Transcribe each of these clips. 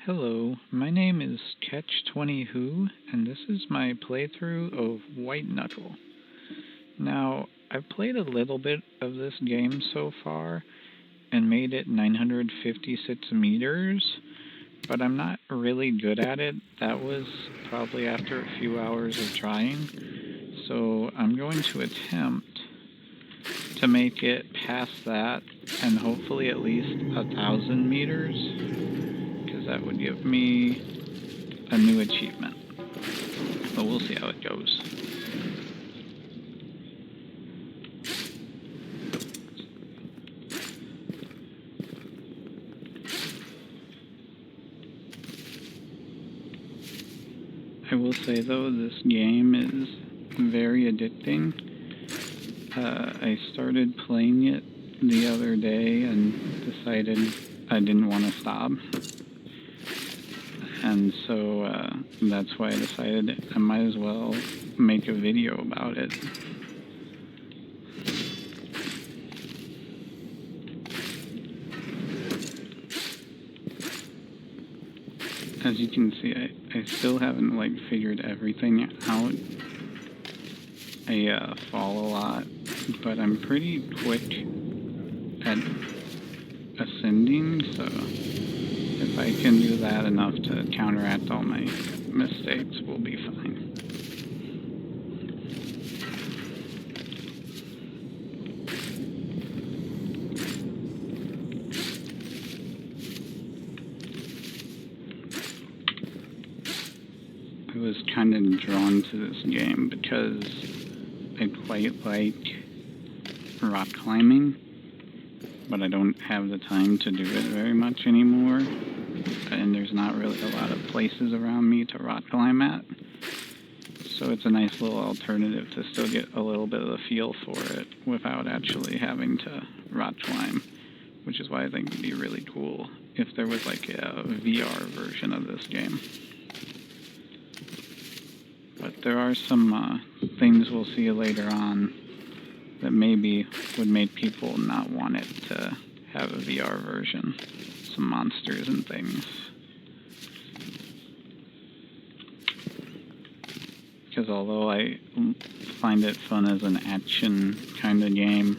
Hello, my name is Catch20Who, and this is my playthrough of White Knuckle. Now, I've played a little bit of this game so far, and made it 956 meters, but I'm not really good at it. That was probably after a few hours of trying, so I'm going to attempt to make it past that, and hopefully at least 1,000 meters. That would give me a new achievement. But we'll see how it goes. I will say though, this game is very addicting. I started playing it the other day and decided I didn't want to stop. And so that's why I decided I might as well make a video about it. As you can see, I still haven't figured everything out. I fall a lot, but I'm pretty quick at ascending, so if I can do that enough to counteract all my mistakes, we'll be fine. I was kind of drawn to this game because I quite like rock climbing, but I don't have the time to do it very much anymore, and there's not really a lot of places around me to rock climb at, so it's a nice little alternative to still get a little bit of the feel for it without actually having to rock climb, which is why I think it'd be really cool if there was like a VR version of this game. But there are some things we'll see later on that maybe would make people not want it to have a VR version. Some monsters and things. Because although I find it fun as an action kind of game,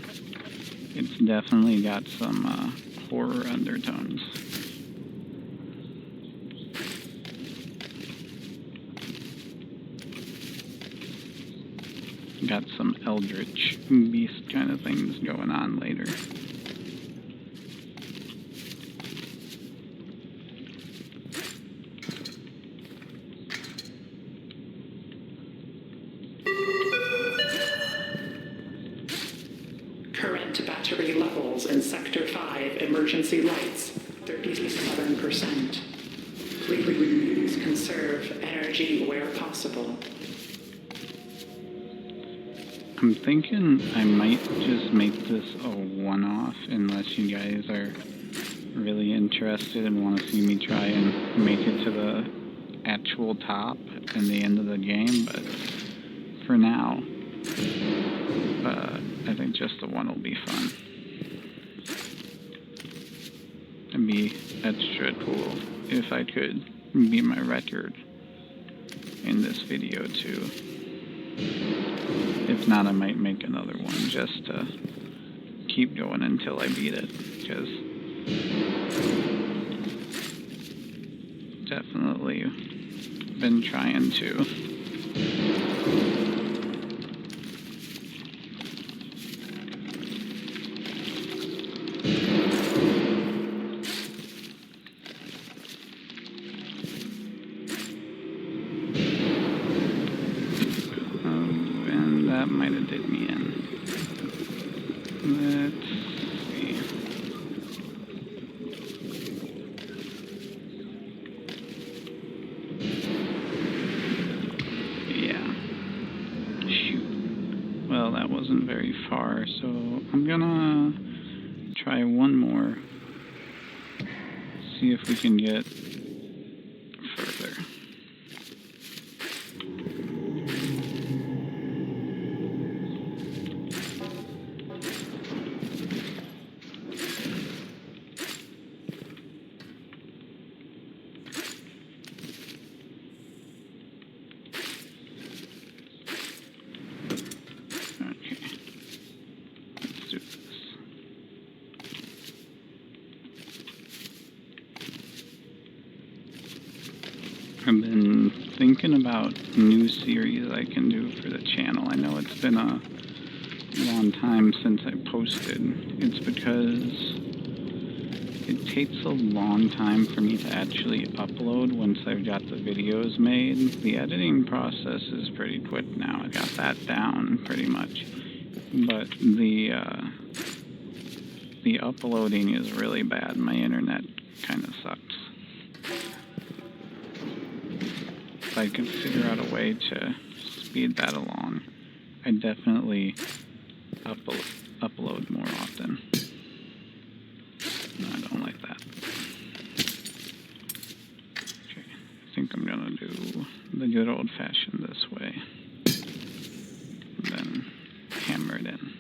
it's definitely got some horror undertones. Got some eldritch beast kind of things going on later. Current battery levels in Sector 5 emergency lights, 37%. Please conserve energy where possible. I'm thinking I might just make this a one-off unless you guys are really interested and want to see me try and make it to the actual top and the end of the game, but for now, I think just the one will be fun. It'd be extra cool if I could beat my record in this video too. If not, I might make another one just to keep going until I beat it, because definitely been trying to. That might have did me in. Let's see. Yeah. Shoot. Well, that wasn't very far, so I'm gonna try one more. See if we can get further. I've been thinking about new series I can do for the channel. I know it's been a long time since I posted. It's because it takes a long time for me to actually upload once I've got the videos made. The editing process is pretty quick now. I got that down pretty much. But the uploading is really bad. My internet kind of sucks. If I could figure out a way to speed that along, I'd definitely upload more often. No, I don't like that. Okay, I think I'm gonna do the good old-fashioned this way. And then hammer it in.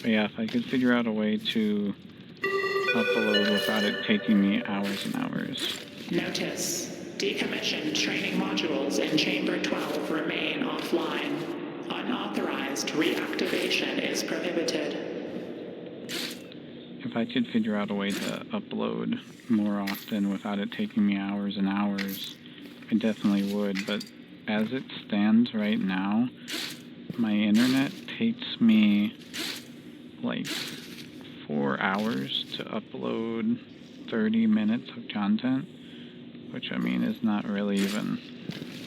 But yeah, if I could figure out a way to upload without it taking me hours and hours. Notice: decommissioned training modules in Chamber 12 remain offline. Unauthorized reactivation is prohibited. If I could figure out a way to upload more often without it taking me hours and hours, I definitely would. But as it stands right now, my internet takes me like 4 hours to upload 30 minutes of content, which I mean is not really even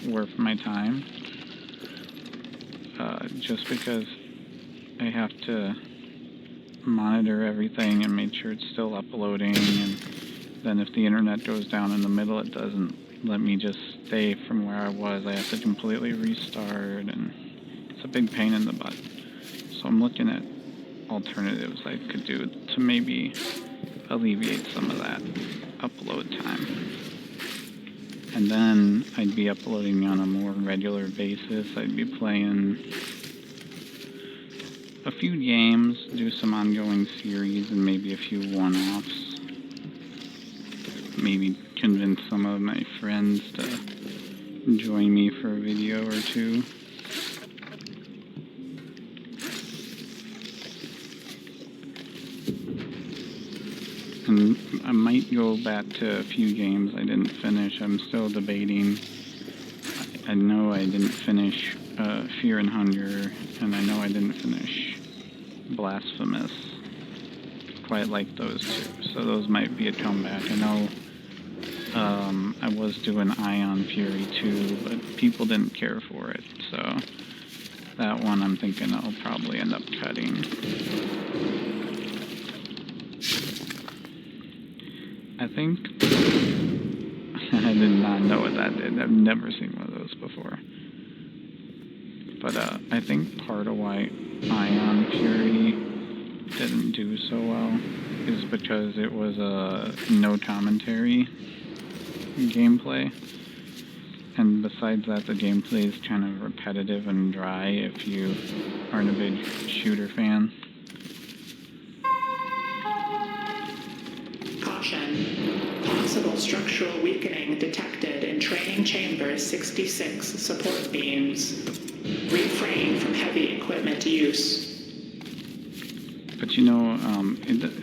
worth my time. Just because I have to monitor everything and make sure it's still uploading, and then if the internet goes down in the middle, it doesn't let me just stay from where I was. I have to completely restart, and it's a big pain in the butt. So I'm looking at alternatives I could do to maybe alleviate some of that upload time. And then I'd be uploading on a more regular basis. I'd be playing a few games, do some ongoing series, and maybe a few one-offs. Maybe convince some of my friends to join me for a video or two. And I might go back to a few games I didn't finish. I'm still debating. I know I didn't finish Fear and Hunger, and I know I didn't finish Blasphemous. Quite like those two, so those might be a comeback. I know I was doing Ion Fury 2, but people didn't care for it, so that one I'm thinking I'll probably end up cutting. I think I did not know what that did. I've never seen one of those before. But I think part of why Ion Fury didn't do so well is because it was a no commentary gameplay. And besides that, the gameplay is kind of repetitive and dry if you aren't a big shooter fan. Caution: possible structural weakening detected in Training Chamber 66 support beams. Refrain from heavy equipment use. But you know,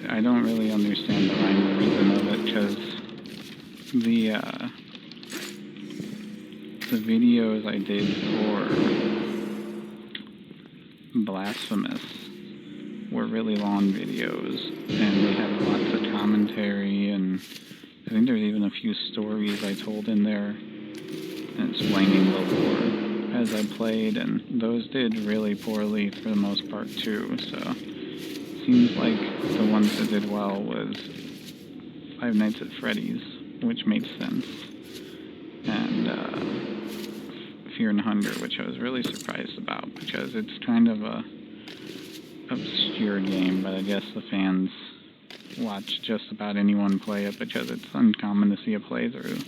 I don't really understand the rhyme or reason of it, because the videos I did for Blasphemous were really long videos, and they had lots of commentary, and I think there's even a few stories I told in there explaining the lore as I played, and those did really poorly for the most part too, so seems like the ones that did well was Five Nights at Freddy's, which made sense, and Fear and Hunger, which I was really surprised about, because it's kind of a obscure game, but I guess the fans watch just about anyone play it because it's uncommon to see a playthrough.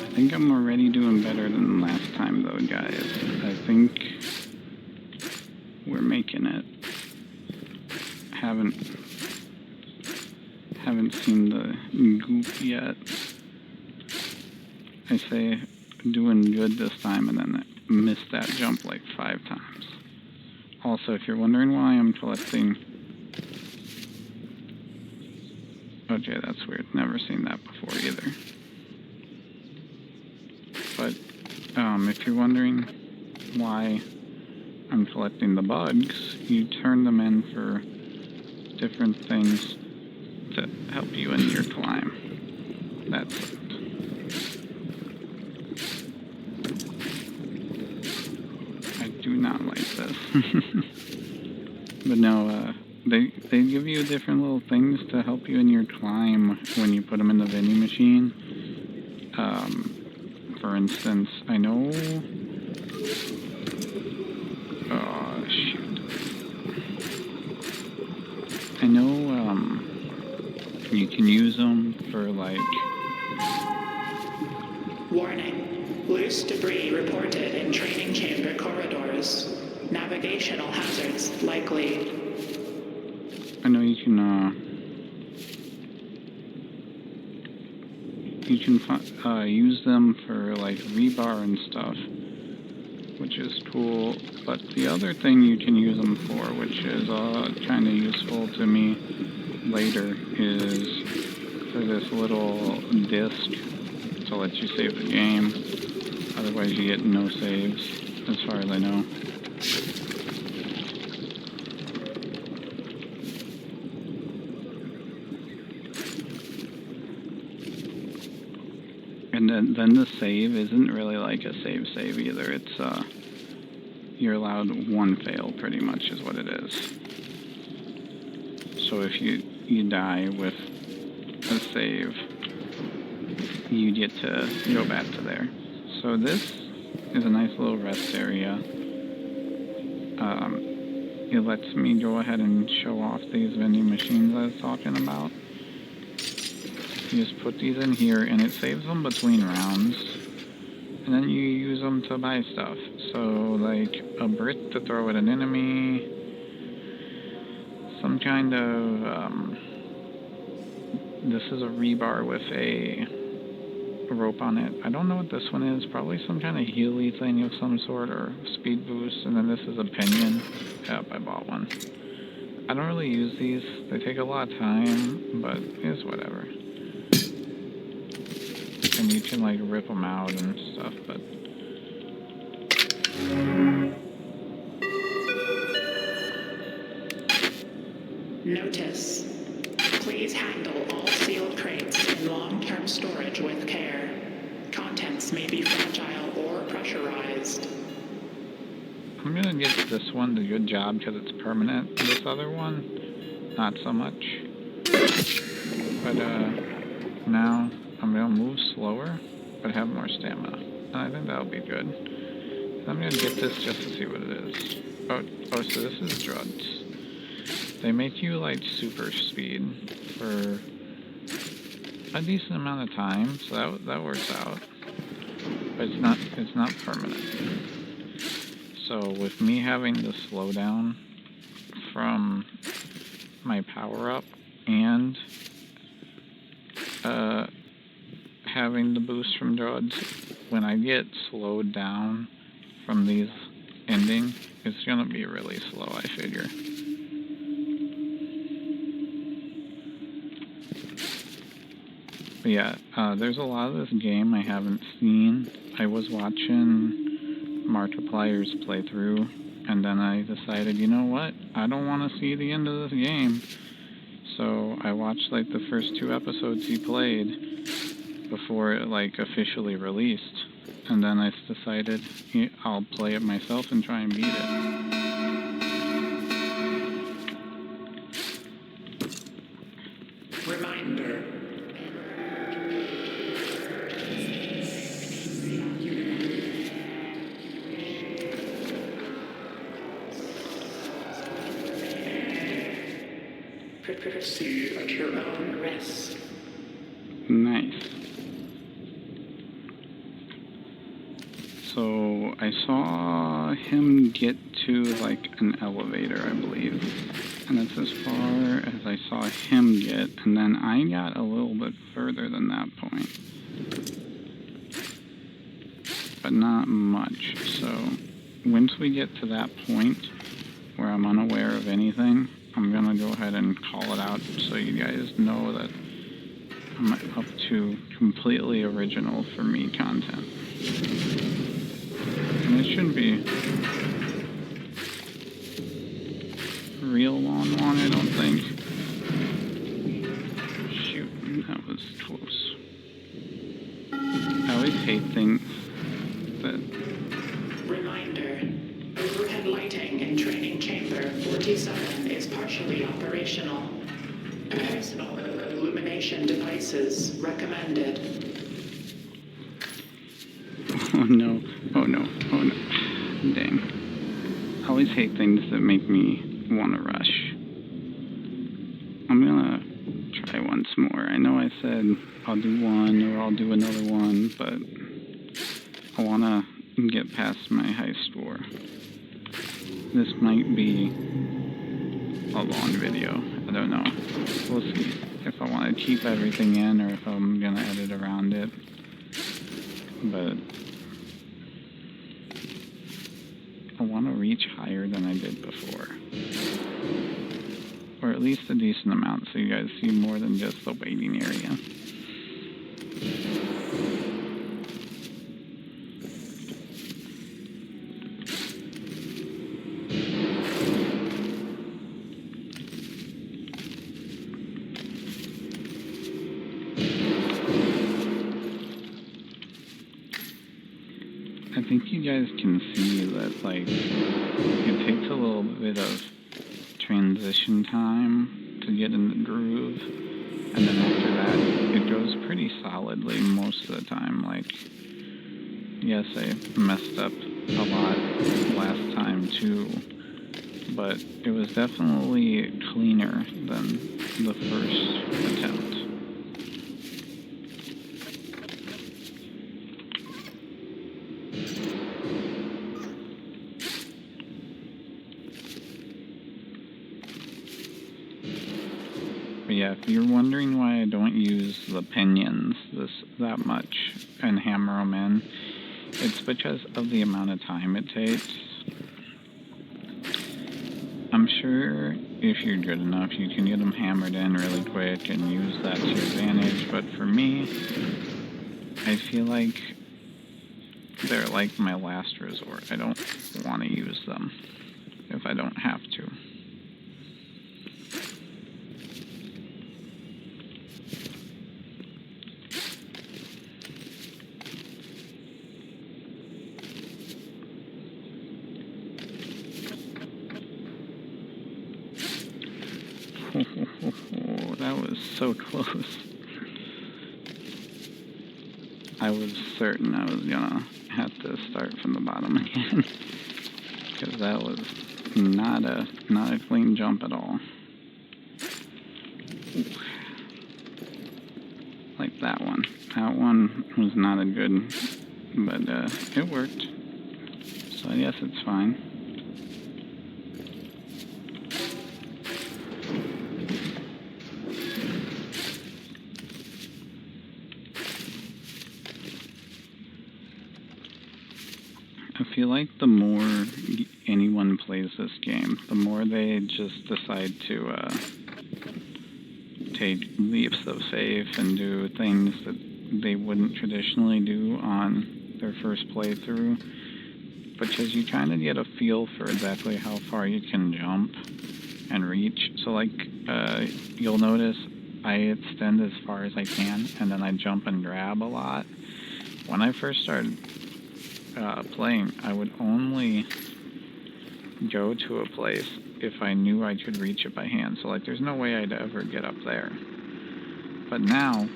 I think I'm already doing better than last time though, guys. I think we're making it. Haven't seen the goop yet. I say doing good this time and then missed that jump like 5 times. Also, if you're wondering why I'm collecting... Okay, that's weird. Never seen that before either. But if you're wondering why I'm collecting the bugs, you turn them in for different things to help you in your climb. That's it. I do not like this. But no, they give you different little things to help you in your climb when you put them in the vending machine. For instance, I know... Oh, shoot. I know, you can use them for, like... Warning. Loose debris reported in training chamber corridors. Navigational hazards likely. I know you can use them for, like, rebar and stuff, which is cool. But the other thing you can use them for, which is kind of useful to me later, is for this little disc to let you save the game. Otherwise you get no saves, as far as I know. And then the save isn't really like a save either. It's you're allowed one fail, pretty much, is what it is. So if you die with a save, you get to go back to there. So this is a nice little rest area. It lets me go ahead and show off these vending machines I was talking about. You just put these in here, and it saves them between rounds. And then you use them to buy stuff. So, like, a brick to throw at an enemy. Some kind of, this is a rebar with a rope on it. I don't know what this one is. Probably some kind of Healy thing of some sort, or speed boost. And then this is a pinion. Yep, I bought one. I don't really use these. They take a lot of time, but it's whatever. And you can, like, rip them out and stuff, but... Notice. Please handle all sealed crates in long-term storage with care. Contents may be fragile or pressurized. I'm gonna give this one the good job because it's permanent. This other one, not so much. But, now I'm gonna move slower, but have more stamina. And I think that'll be good. I'm gonna get this just to see what it is. Oh, so this is drugs. They make you, like, super speed for a decent amount of time, so that works out. But it's not permanent. So with me having the slowdown from my power-up and having the boost from drugs, when I get slowed down from these ending, it's gonna be really slow, I figure. But yeah, there's a lot of this game I haven't seen. I was watching Markiplier's playthrough, and then I decided, you know what? I don't want to see the end of this game. So I watched, like, the first 2 episodes he played before it, like, officially released. And then I decided I'll play it myself and try and beat it. Reminder. Proceed at your own risk. Nice. So I saw him get to, like, an elevator, I believe. And that's as far as I saw him get. And then I got a little bit further than that point. but not much. So once we get to that point where I'm unaware of anything, I'm gonna go ahead and call it out so you guys know that I'm up to completely original for me content. And it shouldn't be real long, I don't think. Shoot, that was close. I always hate things that... Reminder, overhead lighting in training chamber 47 is partially operational. Personal illumination devices recommended. Oh no, oh no, oh no. Dang. I always hate things that make me want to rush. I'm gonna try once more. I know I said I'll do one or I'll do another one, but I want to get past my high score. This might be a long video. I don't know. We'll see if I want to keep everything in or if I'm going to edit around it. But I want to reach higher than I did before. Or at least a decent amount so you guys see more than just the waiting area. I think you guys can see that, like, it takes a little bit of transition time to get in the groove, and then after that, it goes pretty solidly most of the time. Like, yes, I messed up a lot last time too, but it was definitely cleaner than the first attempt. But yeah, if you're wondering why I don't use the pinions that much and hammer them in, it's because of the amount of time it takes. I'm sure if you're good enough, you can get them hammered in really quick and use that to your advantage, but for me, I feel like they're like my last resort. I don't want to use them if I don't have to. Oh, that was so close. I was certain I was gonna have to start from the bottom again, because that was not a clean jump at all. Ooh. Like that one. That one was not a good, but it worked. So I guess it's fine. I feel like the more anyone plays this game, the more they just decide to take leaps of faith and do things that they wouldn't traditionally do on their first playthrough, because you kind of get a feel for exactly how far you can jump and reach. So like, you'll notice I extend as far as I can, and then I jump and grab a lot. When I first started playing, I would only go to a place if I knew I could reach it by hand. So like, there's no way I'd ever get up there. But now,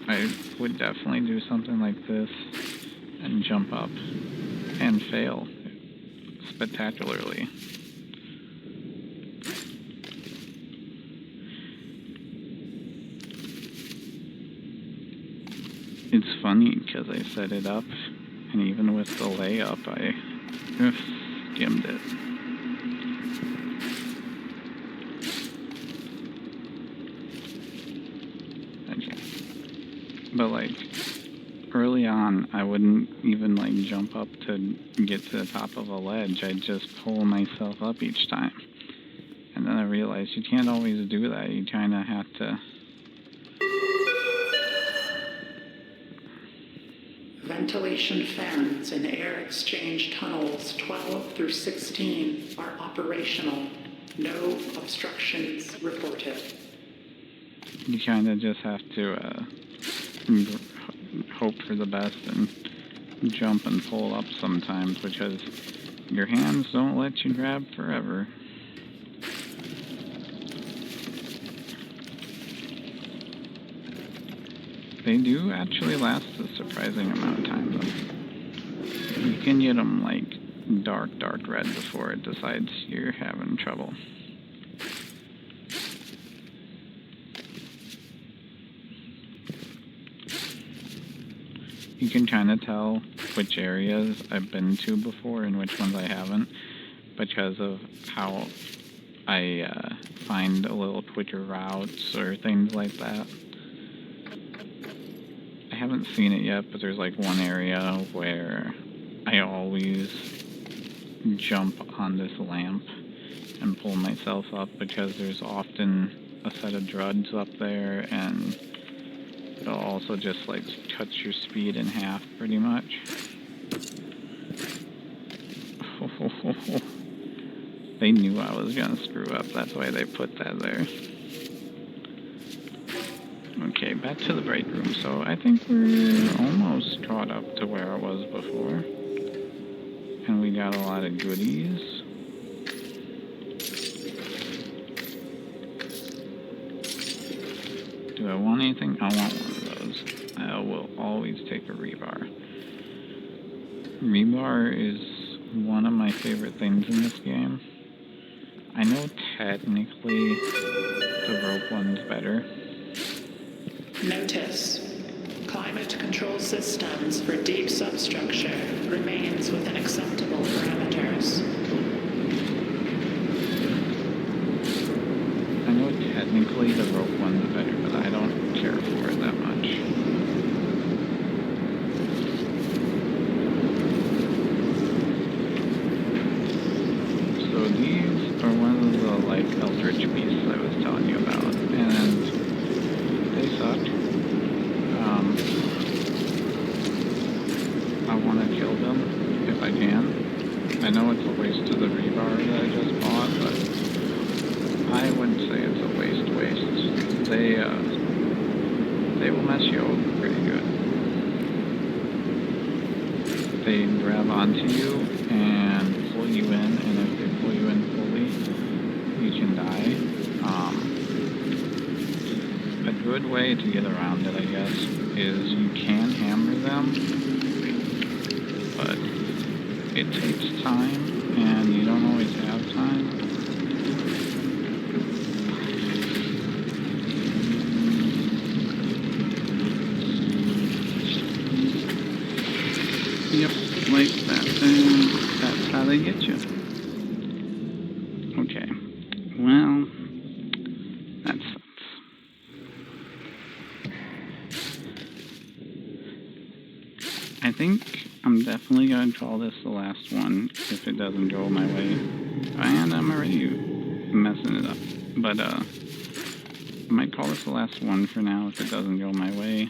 I would definitely do something like this and jump up and fail spectacularly. It's funny because I set it up, and even with the layup, I skimmed it. Okay. But like, early on, I wouldn't even like jump up to get to the top of a ledge. I'd just pull myself up each time. And then I realized you can't always do that. You kind of have to... Ventilation fans in air exchange tunnels 12 through 16 are operational. No obstructions reported. You kind of just have to hope for the best and jump and pull up sometimes, because your hands don't let you grab forever. They do actually last a surprising amount of time, though. You can get them like dark red before it decides you're having trouble. You can kind of tell which areas I've been to before and which ones I haven't, because of how I find a little quicker routes or things like that. I haven't seen it yet, but there's like one area where I always jump on this lamp and pull myself up, because there's often a set of drugs up there, and it'll also just like cut your speed in half pretty much. They knew I was gonna screw up, that's why they put that there. Okay, back to the break room. So I think we're almost caught up to where I was before. And we got a lot of goodies. Do I want anything? I want one of those. I will always take a rebar. Rebar is one of my favorite things in this game. I know technically the rope one's better. Notice, climate control systems for deep substructure remains within acceptable parameters. I know technically the rope one's better, but I don't care for it that much. So these are one of the like eldritch beasts I was telling you about, and they suck. I want to kill them if I can. I know it's a waste of the rebar that I just bought, but I wouldn't say it's a waste. They will mess you over pretty good. They grab onto you and pull you in, and if they pull you in fully, you can die. A good way to get around it, I guess, is you can hammer them, but it takes time, and you don't always have time. Yep, like that, and that's how they get you. Okay, well, that sucks. I think I'm definitely going to call this the last one if it doesn't go my way. And I'm already messing it up. But, I might call this the last one for now if it doesn't go my way.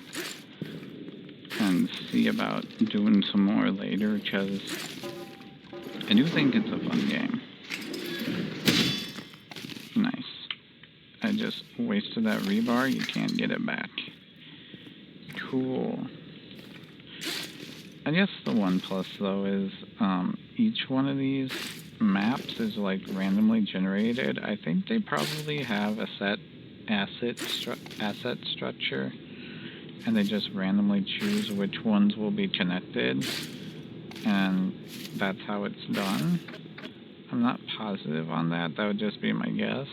And see about doing some more later, because I do think it's a fun game. Nice. I just wasted that rebar. You can't get it back. Cool. I guess the one plus, though, is each one of these maps is, like, randomly generated. I think they probably have a set asset structure, and they just randomly choose which ones will be connected, and that's how it's done. I'm not positive on that. That would just be my guess.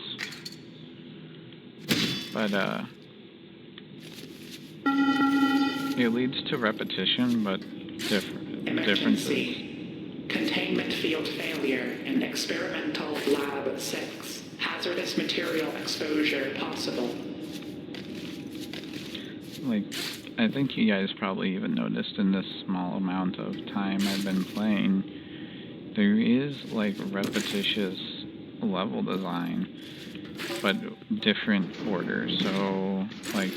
But, it leads to repetition, but differences. Containment field failure in experimental lab 6. Hazardous material exposure possible. Like, I think you guys probably even noticed in this small amount of time I've been playing, there is like repetitious level design, but different order. So like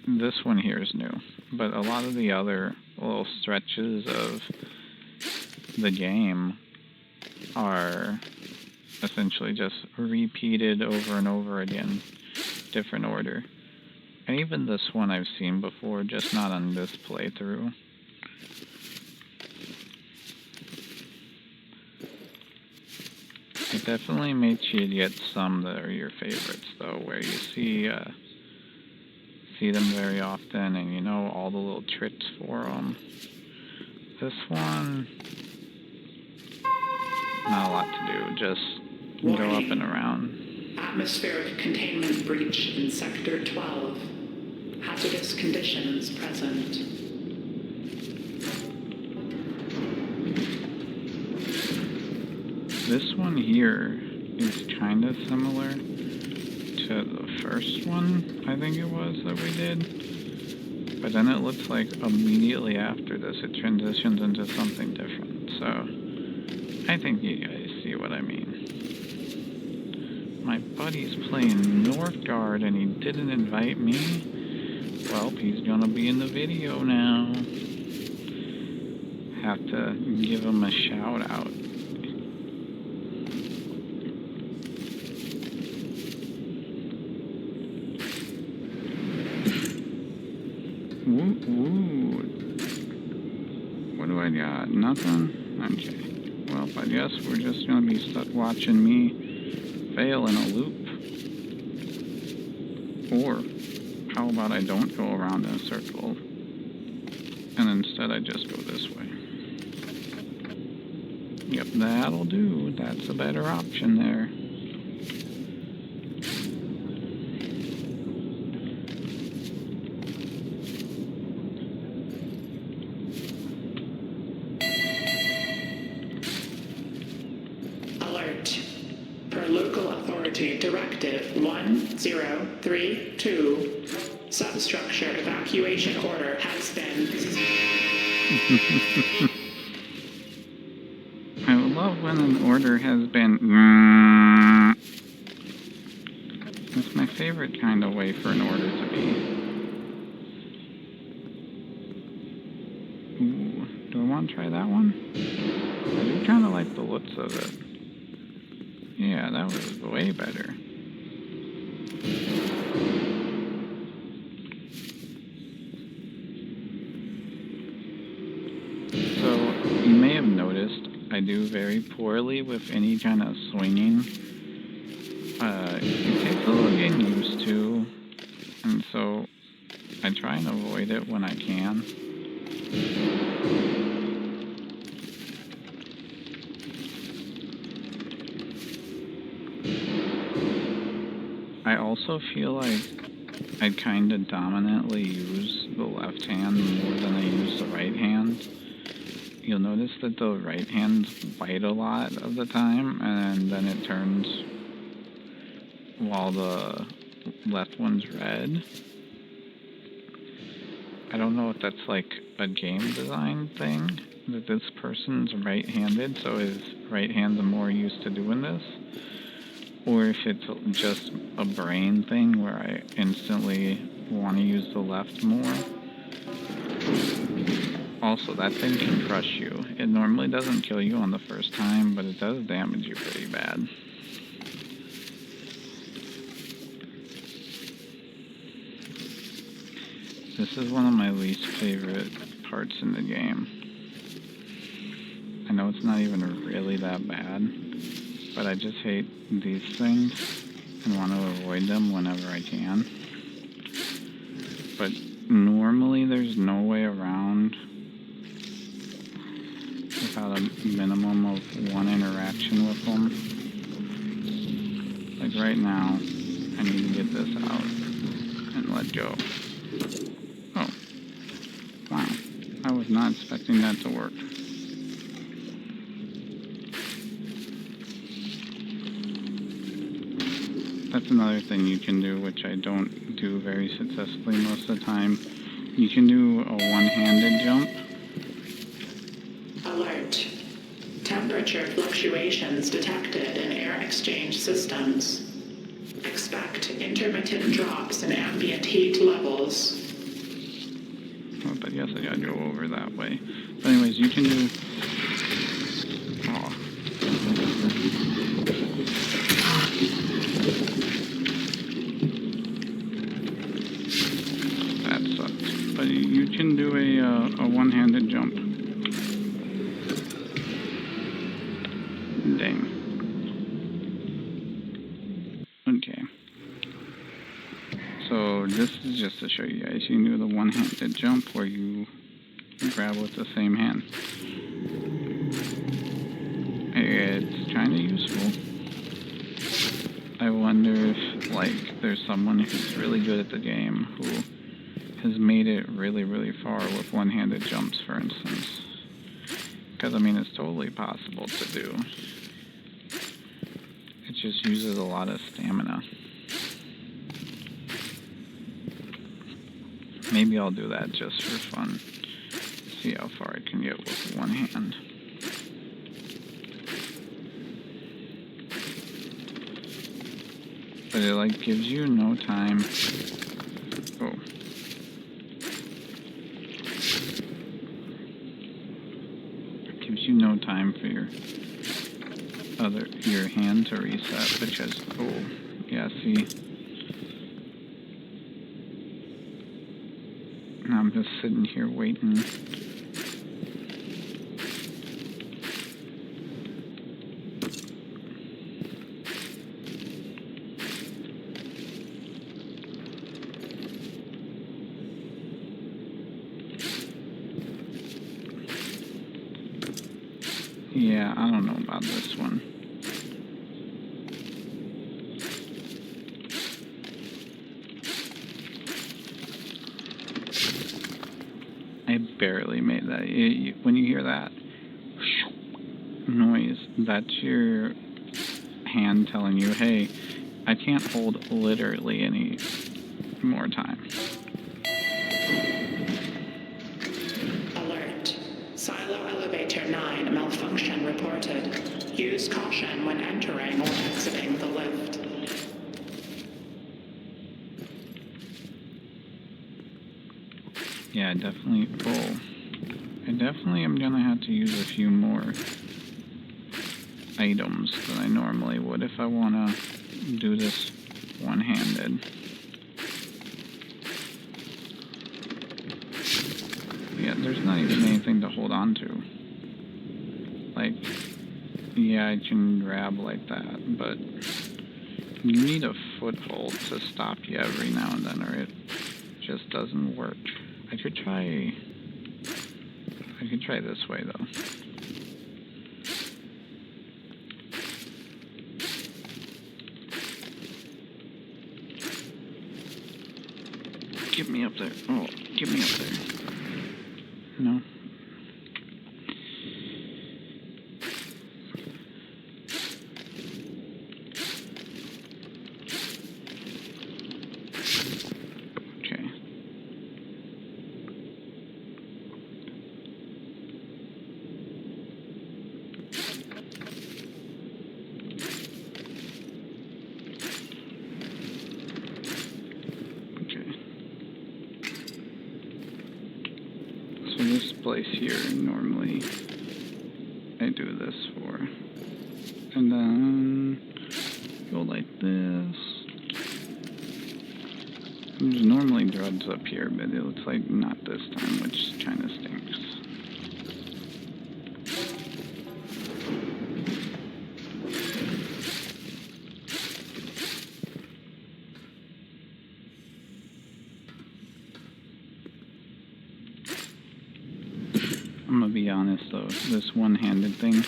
this one here is new, but a lot of the other little stretches of the game are essentially just repeated over and over again, different order. And even this one I've seen before, just not on this playthrough. It definitely makes you get some that are your favorites, though, where you see them very often, and you know all the little tricks for them. This one, not a lot to do, just go up and around. Atmospheric containment breach in Sector 12. Hazardous conditions present. This one here is kind of similar to the first one, I think it was, that we did. But then it looks like immediately after this it transitions into something different. So I think you guys see what I mean. My buddy's playing Northgard and he didn't invite me. Well, he's gonna be in the video now. Have to give him a shout out. Woo woo. What do I got? Nothing? Okay. Well, I guess we're just gonna be stuck watching me fail in a loop. Or, how about I don't go around in a circle, and instead I just go this way. Yep, that'll do. That's a better option there. Alert. Per local authority directive 1032, substructure evacuation order has been... I love when an order has been... That's my favorite kind of way for an order to be. Ooh, do I want to try that one? I do kind of like the looks of it. Yeah, that was way better. So, you may have noticed I do very poorly with any kind of swinging. It takes a little getting used to, and so I try and avoid it when I can. I also feel like I kind of dominantly use the left hand more than I use the right hand. You'll notice that the right hand's white a lot of the time, and then it turns while the left one's red. I don't know if that's like a game design thing, that this person's right-handed, so his right hand's more used to doing this, or if it's just a brain thing where I instantly want to use the left more. Also, that thing can crush you. It normally doesn't kill you on the first time, but it does damage you pretty bad. This is one of my least favorite parts in the game. I know it's not even really that bad, but I just hate these things and want to avoid them whenever I can. But normally there's no way around without a minimum of one interaction with them. Like right now, I need to get this out and let go. Oh, wow. I was not expecting that to work. That's another thing you can do, which I don't do very successfully most of the time. You can do a one-handed jump. Alert. Temperature fluctuations detected in air exchange systems. Expect intermittent drops in ambient heat levels. Oh, but yes, I gotta go over that way. But anyways, you can do... Oh. That sucks. But you can do a one-handed jump. Dang. Okay. So this is just to show you guys. You can do the one-handed jump where you grab with the same hand. It's kind of useful. I wonder if, like, there's someone who's really good at the game who has made it really, really far with one-handed jumps, for instance. Because, I mean, it's totally possible to do. It just uses a lot of stamina. Maybe I'll do that just for fun. See how far I can get with one hand. But it, like, gives you no time. Oh. It gives you no time for your hand to reset, because, oh, yeah, see? Now I'm just sitting here waiting. Yeah, I don't know about this one. I barely made that. When you hear that noise, that's your hand telling you, hey, I can't hold literally any more time. Alert. Silo elevator 9 malfunction reported. Use caution when entering or exiting the lift. Yeah, I definitely am gonna have to use a few more items than I normally would if I wanna do this one-handed. Yeah, there's not even anything to hold on to. Like, yeah, I can grab like that, but you need a foothold to stop you every now and then, or it just doesn't work. I could try this way, though. Get me up there. Oh, get me up there. No. Okay. So this place here, normally I do this for. And then go like this. There's normally drugs up here, but it looks like not this time, which kind of stinks. I'm gonna be honest though, this one-handed thing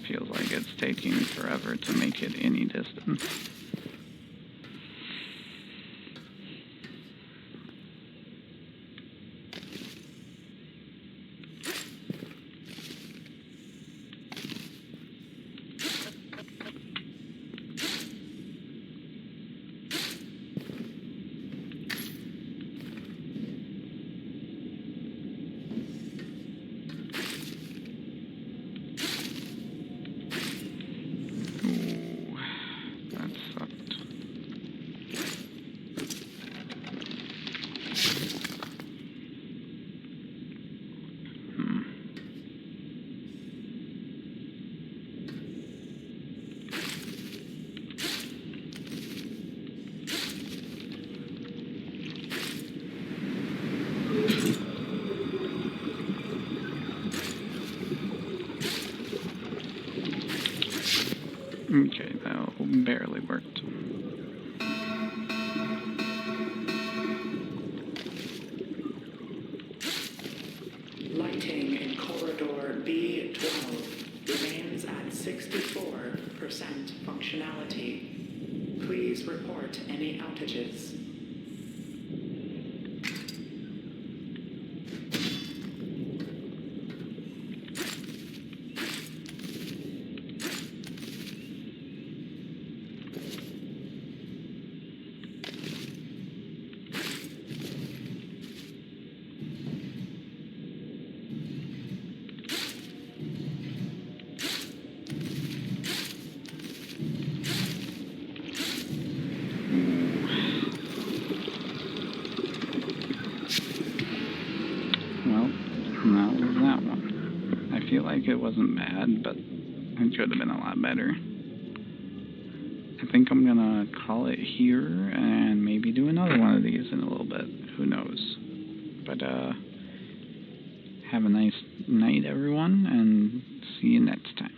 feels like it's taking forever to make it any distance. Okay, that barely worked. Lighting in corridor B12 remains at 64% functionality. Please report any outages. Well, that was that one. I feel like it wasn't bad, but it could have been a lot better. I think I'm gonna call it here and maybe do another one of these in a little bit. Who knows? But, have a nice night, everyone, and see you next time.